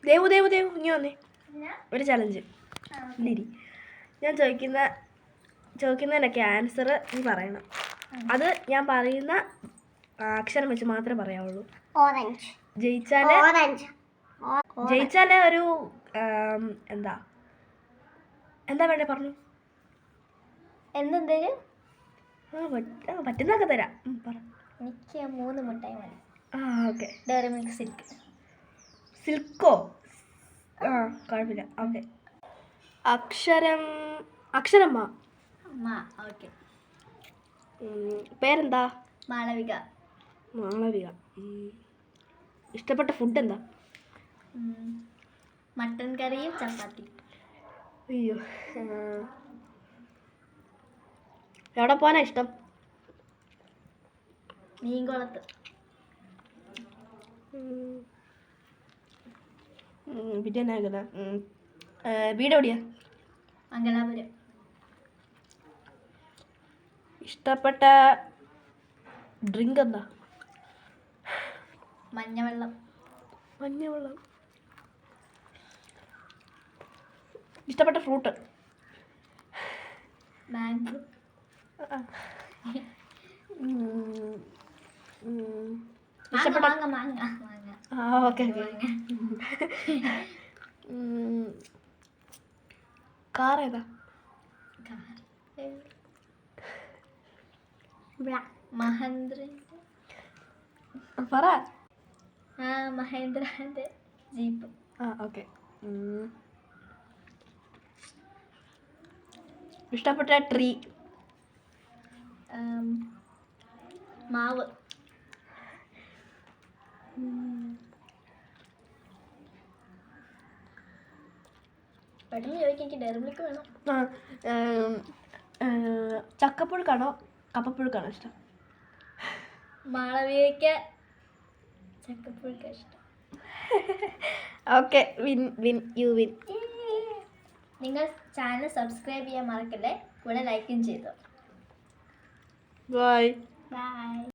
ദേവു ഇനി വന്നേ. ഒരു ചലഞ്ച് ഇല്ലിരി. ഞാൻ ചോദിക്കുന്നതിനൊക്കെ ആൻസർ നീ പറയണം. അത് ഞാൻ പറയുന്ന അക്ഷരം വെച്ച് മാത്രമേ പറയാവുള്ളൂ. ഓറഞ്ച്. ജയിച്ചാല് ഒരു എന്താ വേണ്ടേ പറഞ്ഞു. എന്തെന്തേലും പറ്റുന്നൊക്കെ തരാം. എനിക്ക് 3 മിഠായി മതി. ഓക്കെ. Dairy Milk Silk. സിൽക്കോ? കുഴപ്പമില്ല. ഓക്കെ. അക്ഷരം മാ. ഓക്കെ. പേരെന്താ? മാളവിക. ഇഷ്ടപ്പെട്ട ഫുഡ് എന്താ? മട്ടൻ കറിയും ചപ്പാത്തി. അയ്യോ. എവിടെ പോകാനാ ഇഷ്ടം? മീൻകുളത്ത്. പിന്നെ എന്നാ വീട് എവിടെയാ? മംഗലാപുരം. ഇഷ്ടപ്പെട്ട ഡ്രിങ്ക് എന്താ? മഞ്ഞവെള്ളം. ഇഷ്ടപ്പെട്ട ഫ്രൂട്ട്? മാംഗോ. ഇഷ്ടപ്പെട്ട മാങ്ങ. ഓക്കെ. കാർ ഏതാ? മഹേന്ദ്ര. പറ. മഹേന്ദ്രന്റെ ജീപ്പ്. ഓക്കെ. ഇഷ്ടപ്പെട്ട ട്രീ? മാവ്. പെട്ടെന്ന് ചോദിക്കാൻ. എനിക്ക് ഡയറി മിൽക്ക് വേണം. ചക്കപ്പുഴുക്കാണോ കപ്പപ്പുഴുക്കാണോ ഇഷ്ടം? മാളവികയ്ക്ക് ചക്കപ്പുഴുക്ക ഇഷ്ടം. ഓക്കെ. You win. നിങ്ങൾ ചാനൽ സബ്സ്ക്രൈബ് ചെയ്യാൻ മറക്കല്ലേ. കൂടെ ലൈക്കും ചെയ്തോ. ബൈ.